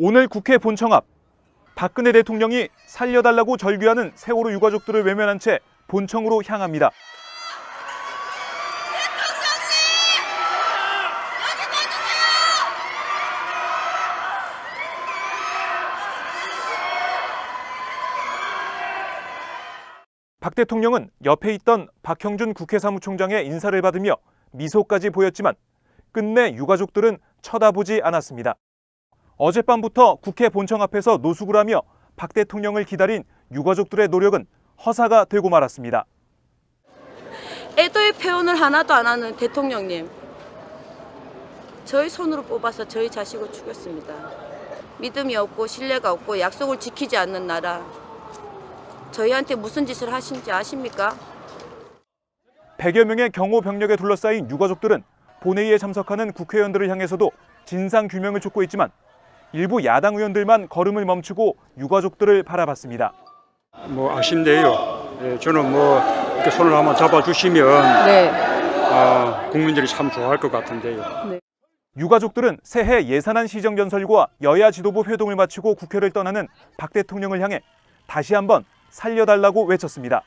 오늘 국회 본청 앞 박근혜 대통령이 살려달라고 절규하는 세월호 유가족들을 외면한 채 본청으로 향합니다. 박 대통령은 옆에 있던 박형준 국회 사무총장의 인사를 받으며 미소까지 보였지만 끝내 유가족들은 쳐다보지 않았습니다. 어젯밤부터 국회 본청 앞에서 노숙을 하며 박 대통령을 기다린 유가족들의 노력은 허사가 되고 말았습니다. 애도의 표현을 하나도 안 하는 대통령님, 저희 손으로 뽑아서 저희 자식을 죽였습니다. 믿음이 없고 신뢰가 없고 약속을 지키지 않는 나라, 저희한테 무슨 짓을 하신지 아십니까? 100여 명의 경호 병력에 둘러싸인 유가족들은 본회의에 참석하는 국회의원들을 향해서도 진상규명을 촉구했지만 일부 야당 의원들만 걸음을 멈추고 유가족들을 바라봤습니다. 아쉽네요. 저는 이렇게 손을 한번 잡아주시면 국민들이 참 좋아할 것 같은데요. 네. 유가족들은 새해 예산안 시정연설과 여야 지도부 회동을 마치고 국회를 떠나는 박 대통령을 향해 다시 한번 살려달라고 외쳤습니다.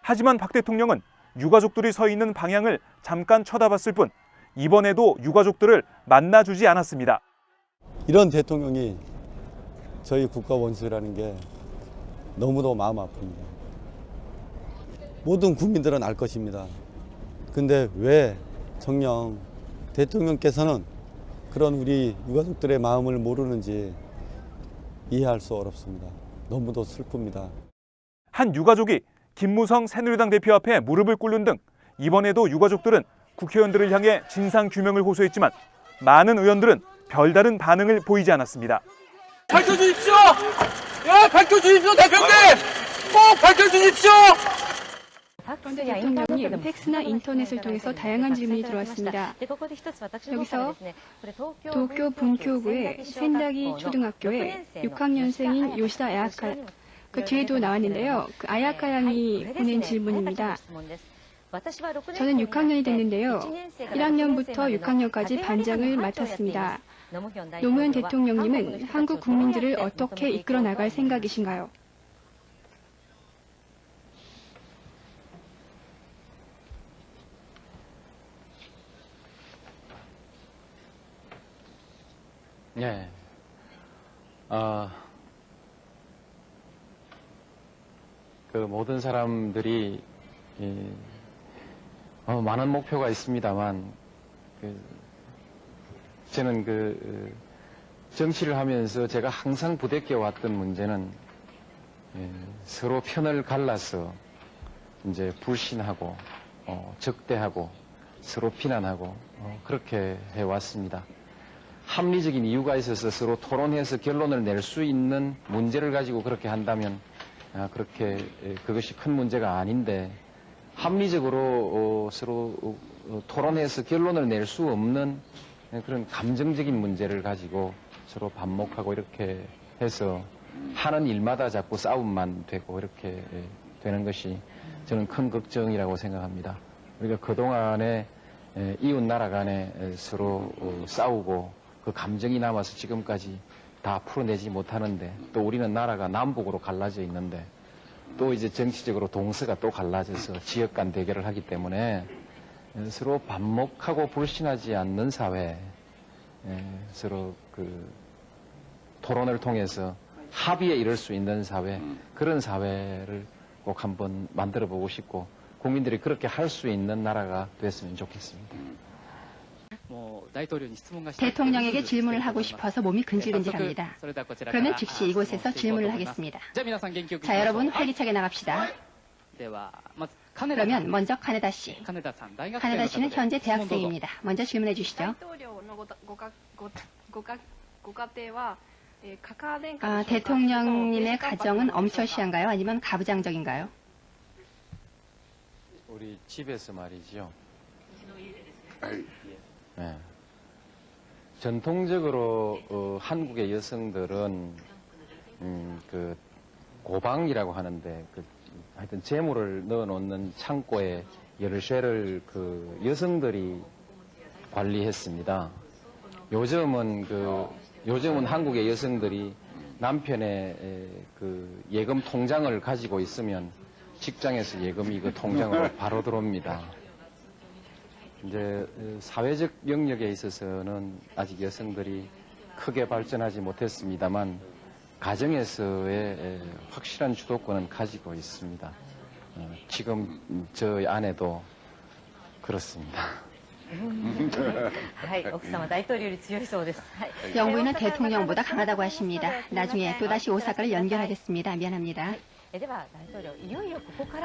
하지만 박 대통령은 유가족들이 서 있는 방향을 잠깐 쳐다봤을 뿐 이번에도 유가족들을 만나주지 않았습니다. 이런 대통령이 저희 국가 원수라는 게 너무도 마음 아픕니다. 모든 국민들은 알 것입니다. 근데 왜 정녕 대통령께서는 그런 우리 유가족들의 마음을 모르는지 이해할 수 어렵습니다. 너무도 슬픕니다. 한 유가족이 김무성 새누리당 대표 앞에 무릎을 꿇는 등 이번에도 유가족들은 국회의원들을 향해 진상규명을 호소했지만 많은 의원들은 별다른 반응을 보이지 않았습니다. 밝혀주십시오! 밝혀주십시오, 대표님! 꼭 밝혀주십시오! 그런데 대통령님, 팩스나 인터넷을 통해서 다양한 질문이 들어왔습니다. 여기서 도쿄 분교구의 센다기 초등학교의 6학년생인 요시다 아야카, 그 뒤에도 나왔는데요. 그 아야카 양이 보낸 질문입니다. 저는 6학년이 됐는데요. 1학년부터 6학년까지 반장을 맡았습니다. 노무현 대통령님은 한국 국민들을 어떻게 이끌어 나갈 생각이신가요? 네. 그 모든 사람들이 많은 목표가 있습니다만 저는 정치를 하면서 제가 항상 부대껴 왔던 문제는 서로 편을 갈라서 이제 불신하고 적대하고 서로 비난하고 그렇게 해왔습니다. 합리적인 이유가 있어서 서로 토론해서 결론을 낼 수 있는 문제를 가지고 그렇게 한다면 그것이 큰 문제가 아닌데 합리적으로 서로 토론해서 결론을 낼 수 없는 그런 감정적인 문제를 가지고 서로 반목하고 이렇게 해서 하는 일마다 자꾸 싸움만 되고 이렇게 되는 것이 저는 큰 걱정이라고 생각합니다. 우리가 그동안에 이웃 나라 간에 서로 싸우고 그 감정이 남아서 지금까지 다 풀어내지 못하는데 또 우리는 나라가 남북으로 갈라져 있는데 또 이제 정치적으로 동서가 또 갈라져서 지역 간 대결을 하기 때문에 서로 반목하고 불신하지 않는 사회, 서로 토론을 통해서 합의에 이를 수 있는 사회, 그런 사회를 꼭 한번 만들어 보고 싶고 국민들이 그렇게 할 수 있는 나라가 됐으면 좋겠습니다. 대통령에게 질문을 하고 싶어서 몸이 근질근질합니다. 그러면 즉시 이곳에서 질문을 하겠습니다. 자, 여러분 활기차게 나갑시다. 그러면 먼저 카네다 씨. 카네다 씨는 현재 대학생입니다. 먼저 질문해 주시죠. 대통령님의 가정은 엄처시한가요? 아니면 가부장적인가요? 우리 집에서 말이죠. 네. 전통적으로 한국의 여성들은 그 고방이라고 하는데 하여튼 재물을 넣어놓는 창고에 열쇠를 그 여성들이 관리했습니다. 요즘은 한국의 여성들이 남편의 그 예금 통장을 가지고 있으면 직장에서 예금이 그 통장으로 바로 들어옵니다. 이제 사회적 영역에 있어서는 아직 여성들이 크게 발전하지 못했습니다만 가정에서의 확실한 주도권은 가지고 있습니다. 지금 저희 아내도 그렇습니다. 영부인은 대통령보다 강하다고 하십니다. 나중에 또다시 오사카를 연결하겠습니다. 미안합니다.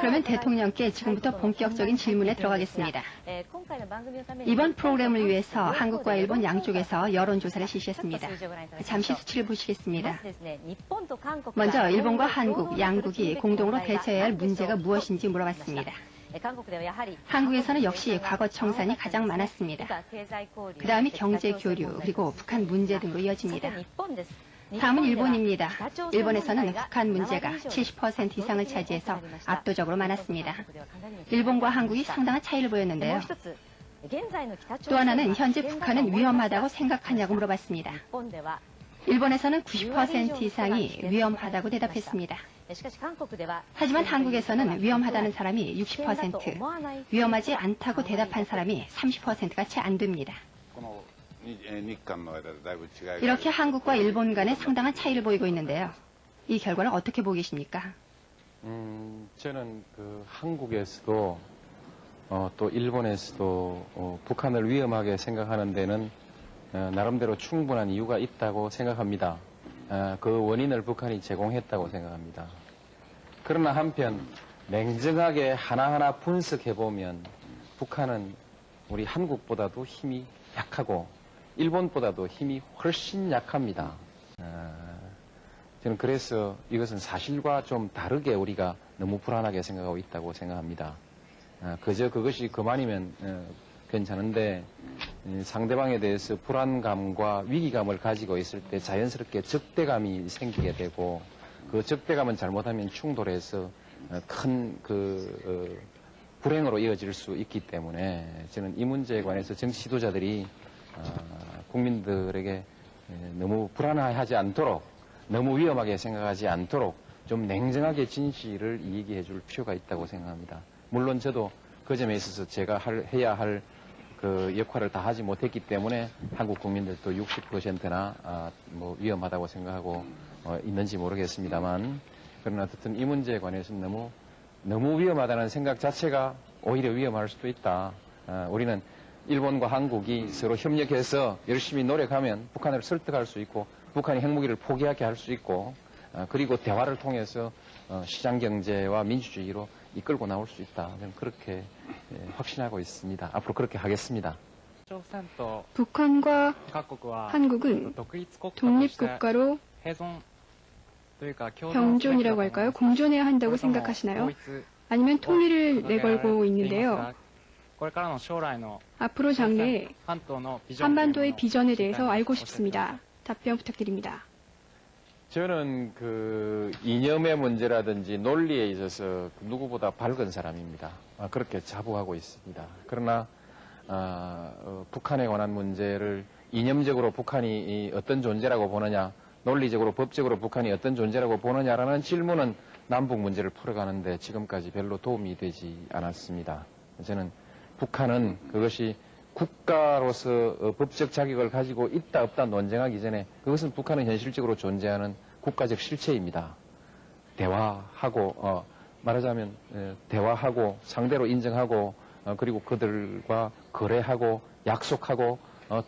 그러면 대통령께 지금부터 본격적인 질문에 들어가겠습니다. 이번 프로그램을 위해서 한국과 일본 양쪽에서 여론조사를 실시했습니다. 잠시 수치를 보시겠습니다. 먼저 일본과 한국, 양국이 공동으로 대처해야 할 문제가 무엇인지 물어봤습니다. 한국에서는 역시 과거 청산이 가장 많았습니다. 그 다음이 경제 교류, 그리고 북한 문제 등으로 이어집니다. 다음은 일본입니다. 일본에서는 북한 문제가 70% 이상을 차지해서 압도적으로 많았습니다. 일본과 한국이 상당한 차이를 보였는데요. 또 하나는 현재 북한은 위험하다고 생각하냐고 물어봤습니다. 일본에서는 90% 이상이 위험하다고 대답했습니다. 하지만 한국에서는 위험하다는 사람이 60%, 위험하지 않다고 대답한 사람이 30%가 채 안 됩니다. 이렇게 한국과 일본 간에 상당한 차이를 보이고 있는데요. 이 결과를 어떻게 보고 계십니까? 저는 그 한국에서도 또 일본에서도 북한을 위험하게 생각하는 데는 나름대로 충분한 이유가 있다고 생각합니다. 그 원인을 북한이 제공했다고 생각합니다. 그러나 한편 냉정하게 하나하나 분석해보면 북한은 우리 한국보다도 힘이 약하고 일본보다도 힘이 훨씬 약합니다. 저는 그래서 이것은 사실과 좀 다르게 우리가 너무 불안하게 생각하고 있다고 생각합니다. 그저 그것이 그만이면 괜찮은데 상대방에 대해서 불안감과 위기감을 가지고 있을 때 자연스럽게 적대감이 생기게 되고 그 적대감은 잘못하면 충돌해서 큰 불행으로 이어질 수 있기 때문에 저는 이 문제에 관해서 정치 지도자들이 국민들에게 너무 불안해하지 않도록 너무 위험하게 생각하지 않도록 좀 냉정하게 진실을 얘기해 줄 필요가 있다고 생각합니다. 물론 저도 그 점에 있어서 제가 해야 할 그 역할을 다 하지 못했기 때문에 한국 국민들도 60%나 위험하다고 생각하고 있는지 모르겠습니다만 그러나 어쨌든 이 문제에 관해서는 너무 위험하다는 생각 자체가 오히려 위험할 수도 있다. 우리는 일본과 한국이 서로 협력해서 열심히 노력하면 북한을 설득할 수 있고 북한이 핵무기를 포기하게 할 수 있고 그리고 대화를 통해서 시장경제와 민주주의로 이끌고 나올 수 있다. 저는 그렇게 확신하고 있습니다. 앞으로 그렇게 하겠습니다. 북한과 한국은 독립국가로 병존이라고 할까요? 공존해야 한다고 생각하시나요? 아니면 통일을 내걸고 있는데요. 앞으로 장래에 한반도의 비전에 대해서 알고 싶습니다. 답변 부탁드립니다. 저는 그 이념의 문제라든지 논리에 있어서 누구보다 밝은 사람입니다. 그렇게 자부하고 있습니다. 그러나 북한에 관한 문제를 이념적으로 북한이 어떤 존재라고 보느냐, 논리적으로 법적으로 북한이 어떤 존재라고 보느냐라는 질문은 남북 문제를 풀어가는데 지금까지 별로 도움이 되지 않았습니다. 저는 북한은 그것이 국가로서 법적 자격을 가지고 있다 없다 논쟁하기 전에 그것은 북한은 현실적으로 존재하는 국가적 실체입니다. 대화하고 말하자면 대화하고 상대로 인정하고 그리고 그들과 거래하고 약속하고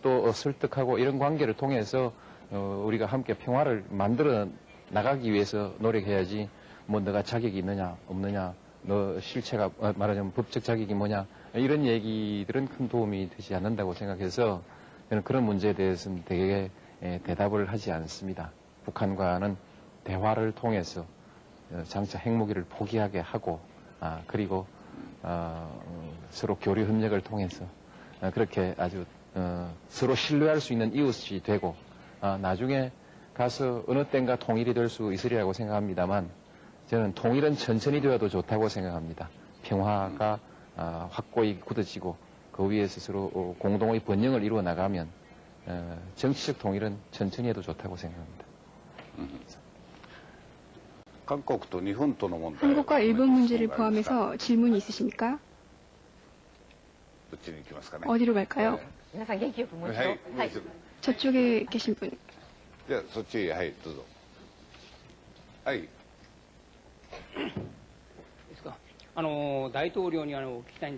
또 설득하고 이런 관계를 통해서 우리가 함께 평화를 만들어 나가기 위해서 노력해야지 뭐 너가 자격이 있느냐 없느냐 너 실체가 말하자면 법적 자격이 뭐냐 이런 얘기들은 큰 도움이 되지 않는다고 생각해서 저는 그런 문제에 대해서는 되게 대답을 하지 않습니다. 북한과는 대화를 통해서 장차 핵무기를 포기하게 하고 그리고 서로 교류 협력을 통해서 그렇게 아주 서로 신뢰할 수 있는 이웃이 되고 나중에 가서 어느 땐가 통일이 될 수 있으리라고 생각합니다만 저는 통일은 천천히 되어도 좋다고 생각합니다. 평화가 확고히 굳어지고 그 위에서 서로 공동의 번영을 이루어 나가면 정치적 통일은 천천히 해도 좋다고 생각합니다. 한국과 일본 문제를 포함해서 질문이 있으십니까? 어디로 갈까요? 저쪽에 계신 분.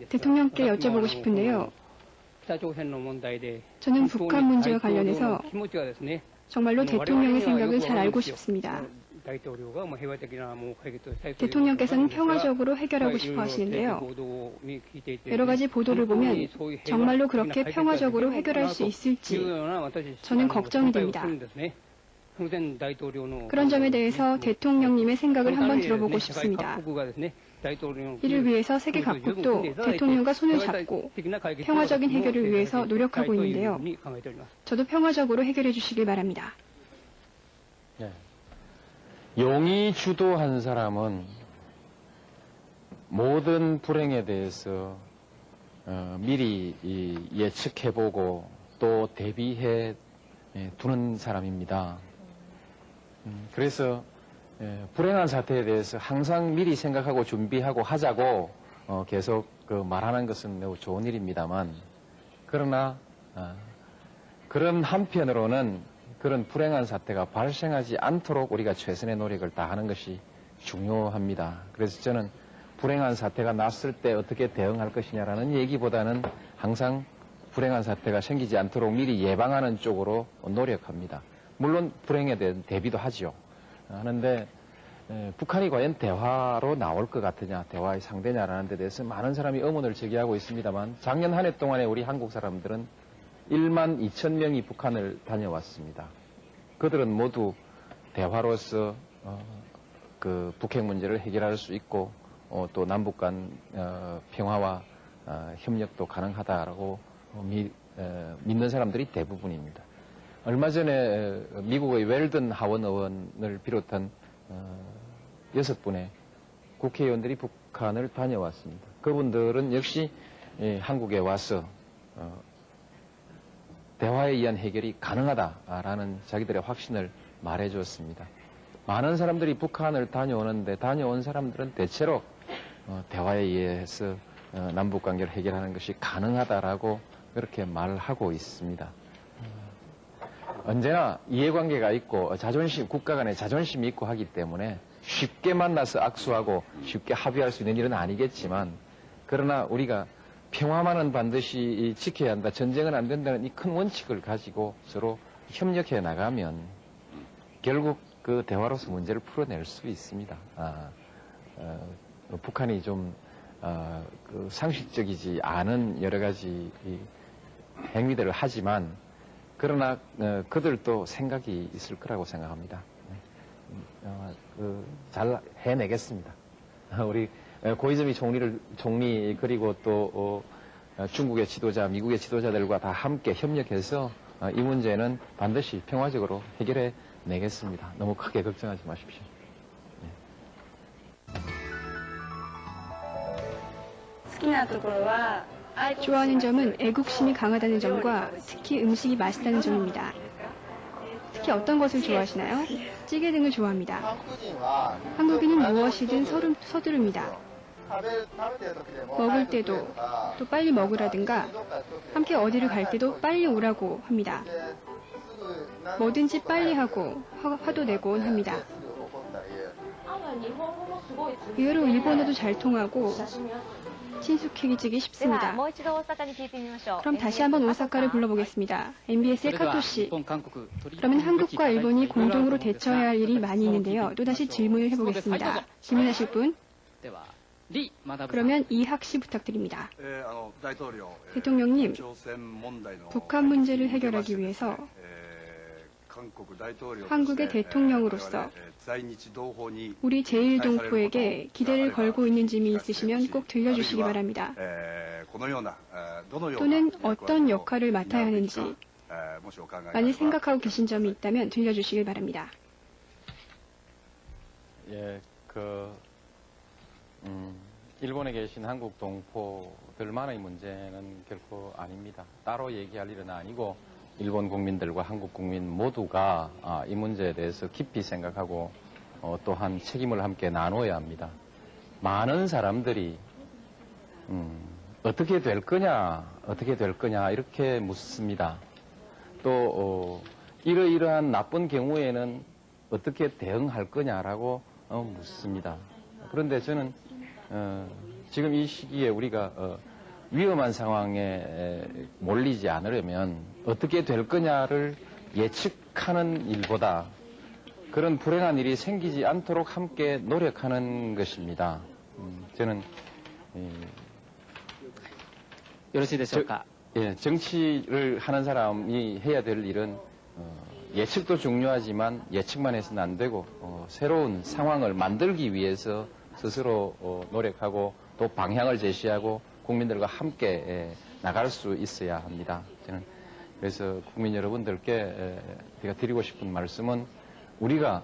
대통령께 여쭤보고 싶은데요. 저는 북한 문제와 관련해서 정말로 대통령의 생각을 잘 알고 싶습니다. 대통령께서는 평화적으로 해결하고 싶어 하시는데요. 여러 가지 보도를 보면 정말로 그렇게 평화적으로 해결할 수 있을지 저는 걱정이 됩니다. 그런 점에 대해서 대통령님의 생각을 한번 들어보고 싶습니다. 이를 위해서 세계 각국도 대통령과 손을 잡고 평화적인 해결을 위해서 노력하고 있는데요. 저도 평화적으로 해결해 주시길 바랍니다. 네. 용이 주도한 사람은 모든 불행에 대해서 미리 예측해보고 또 대비해 두는 사람입니다. 그래서 불행한 사태에 대해서 항상 미리 생각하고 준비하고 하자고 계속 말하는 것은 매우 좋은 일입니다만 그러나 그런 한편으로는 그런 불행한 사태가 발생하지 않도록 우리가 최선의 노력을 다하는 것이 중요합니다. 그래서 저는 불행한 사태가 났을 때 어떻게 대응할 것이냐라는 얘기보다는 항상 불행한 사태가 생기지 않도록 미리 예방하는 쪽으로 노력합니다. 물론 불행에 대한 대비도 하지요. 하는데 북한이 과연 대화로 나올 것 같으냐, 대화의 상대냐라는 데 대해서 많은 사람이 의문을 제기하고 있습니다만 작년 한 해 동안에 우리 한국 사람들은 1만 2천 명이 북한을 다녀왔습니다. 그들은 모두 대화로서 그 북핵 문제를 해결할 수 있고 또 남북 간 평화와 협력도 가능하다라고 믿는 사람들이 대부분입니다. 얼마 전에 미국의 웰든 하원 의원을 비롯한 6분의 국회의원들이 북한을 다녀왔습니다. 그분들은 역시 한국에 와서 대화에 의한 해결이 가능하다라는 자기들의 확신을 말해주었습니다. 많은 사람들이 북한을 다녀오는데 다녀온 사람들은 대체로 대화에 의해서 남북관계를 해결하는 것이 가능하다라고 그렇게 말하고 있습니다. 언제나 이해관계가 있고 자존심, 국가 간에 자존심이 있고 하기 때문에 쉽게 만나서 악수하고 쉽게 합의할 수 있는 일은 아니겠지만 그러나 우리가 평화만은 반드시 지켜야 한다. 전쟁은 안 된다는 이 큰 원칙을 가지고 서로 협력해 나가면 결국 그 대화로서 문제를 풀어낼 수 있습니다. 북한이 좀 그 상식적이지 않은 여러 가지 행위들을 하지만 그러나 그들도 생각이 있을 거라고 생각합니다. 잘 해내겠습니다. 우리 고이즈미 총리 그리고 또 중국의 지도자, 미국의 지도자들과 다 함께 협력해서 이 문제는 반드시 평화적으로 해결해 내겠습니다. 너무 크게 걱정하지 마십시오. 좋아하는 점은 애국심이 강하다는 점과 특히 음식이 맛있다는 점입니다. 특히 어떤 것을 좋아하시나요? 찌개 등을 좋아합니다. 한국인은 무엇이든 서두릅니다. 먹을 때도 또 빨리 먹으라든가 함께 어디를 갈 때도 빨리 오라고 합니다. 뭐든지 빨리 하고 화도 내곤 합니다. 의외로 일본어도 잘 통하고 친숙해지기 쉽습니다. 그럼 다시 한번 오사카를 불러보겠습니다. MBS의 카토 씨. 그러면 한국과 일본이 공동으로 대처해야 할 일이 많이 있는데요. 또다시 질문을 해보겠습니다. 질문하실 분? 그러면 이학 씨 부탁드립니다. 대통령님, 북한 문제를 해결하기 위해서 한국의 대통령으로서 우리 제1동포에게 기대를 걸고 있는 점이 있으시면 꼭 들려주시기 바랍니다. 또는 어떤 역할을 맡아야 하는지 만일 생각하고 계신 점이 있다면 들려주시길 바랍니다. 예, 일본에 계신 한국 동포들만의 문제는 결코 아닙니다. 따로 얘기할 일은 아니고 일본 국민들과 한국 국민 모두가 이 문제에 대해서 깊이 생각하고 또한 책임을 함께 나눠야 합니다. 많은 사람들이 어떻게 될 거냐 이렇게 묻습니다. 또 이러이러한 나쁜 경우에는 어떻게 대응할 거냐라고 묻습니다. 그런데 저는 지금 이 시기에 우리가 위험한 상황에 몰리지 않으려면 어떻게 될 거냐를 예측하는 일보다 그런 불행한 일이 생기지 않도록 함께 노력하는 것입니다. 저는 정치를 하는 사람이 해야 될 일은 예측도 중요하지만 예측만 해서는 안 되고 새로운 상황을 만들기 위해서 스스로 노력하고 또 방향을 제시하고 국민들과 함께 나갈 수 있어야 합니다. 저는 그래서 국민 여러분들께 제가 드리고 싶은 말씀은 우리는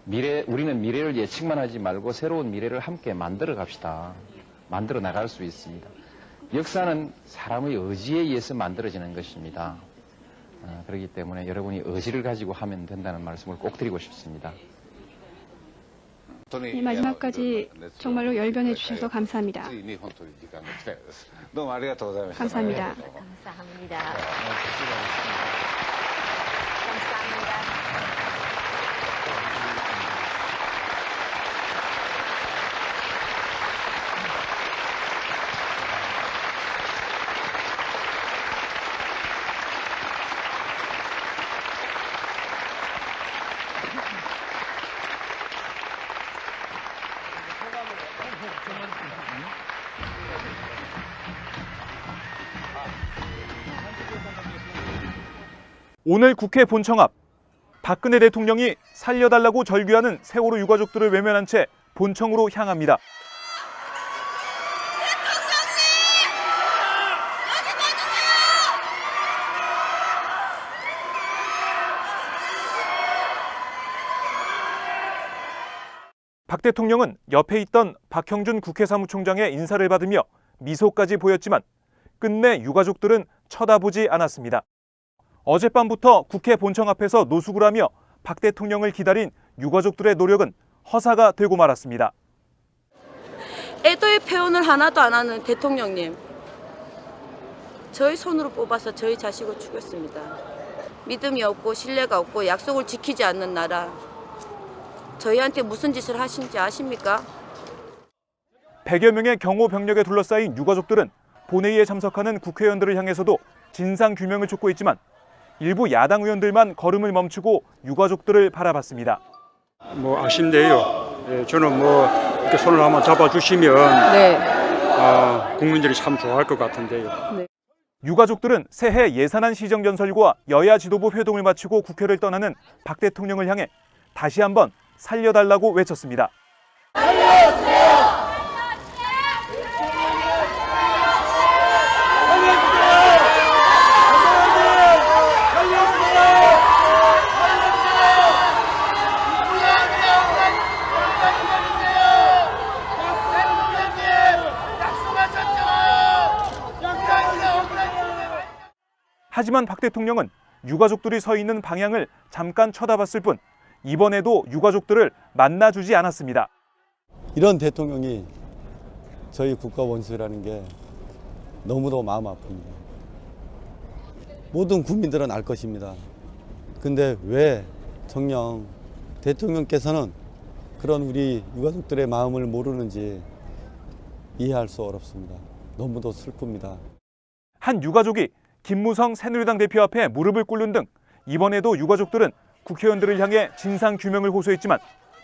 미래를 예측만 하지 말고 새로운 미래를 함께 만들어 갑시다. 만들어 나갈 수 있습니다. 역사는 사람의 의지에 의해서 만들어지는 것입니다. 그렇기 때문에 여러분이 의지를 가지고 하면 된다는 말씀을 꼭 드리고 싶습니다. 네, 마지막까지 정말로 열변해 주셔서 감사합니다. 감사합니다. 오늘 국회 본청 앞 박근혜 대통령이 살려달라고 절규하는 세월호 유가족들을 외면한 채 본청으로 향합니다. 박 대통령은 옆에 있던 박형준 국회 사무총장의 인사를 받으며 미소까지 보였지만 끝내 유가족들은 쳐다보지 않았습니다. 어젯밤부터 국회 본청 앞에서 노숙을 하며 박 대통령을 기다린 유가족들의 노력은 허사가 되고 말았습니다. 애도의 표현을 하나도 안 하는 대통령님, 저희 손으로 뽑아서 저희 자식을 죽였습니다. 믿음이 없고 신뢰가 없고 약속을 지키지 않는 나라, 저희한테 무슨 짓을 하신지 아십니까? 100여 명의 경호 병력에 둘러싸인 유가족들은 본회의에 참석하는 국회의원들을 향해서도 진상규명을 촉구했지만 일부 야당 의원들만 걸음을 멈추고 유가족들을 바라봤습니다. 아쉽네요. 저는 이렇게 손을 한번 잡아주시면 국민들이 참 좋아할 것 같은데요. 네. 유가족들은 새해 예산안 시정연설과 여야 지도부 회동을 마치고 국회를 떠나는 박 대통령을 향해 다시 한번 살려달라고 외쳤습니다. 하지만 박 대통령은 유가족들이 서 있는 방향을 잠깐 쳐다봤을 뿐 이번에도 유가족들을 만나주지 않았습니다. 이런 대통령이 저희 국가 원수라는 게 너무도 마음 아픕니다. 모든 국민들은 알 것입니다. 근데 왜 정녕 대통령께서는 그런 우리 유가족들의 마음을 모르는지 이해할 수 어렵습니다. 너무도 슬픕니다. 한 유가족이 김무성 새누리당 대표 앞에 무릎을 꿇는 등 이번에도 유가족들은 국회의원들을 향해 진상규명을 호소했지만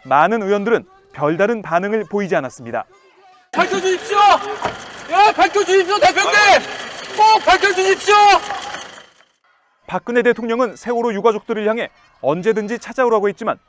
많은 의원들은 별다른 반응을 보이지 않았습니다. 밝혀주십시오! 예, 밝혀주십시오, 대표님! 꼭 밝혀주십시오! 박근혜 대통령은 세월호 유가족들을 향해 언제든지 찾아오라고 했지만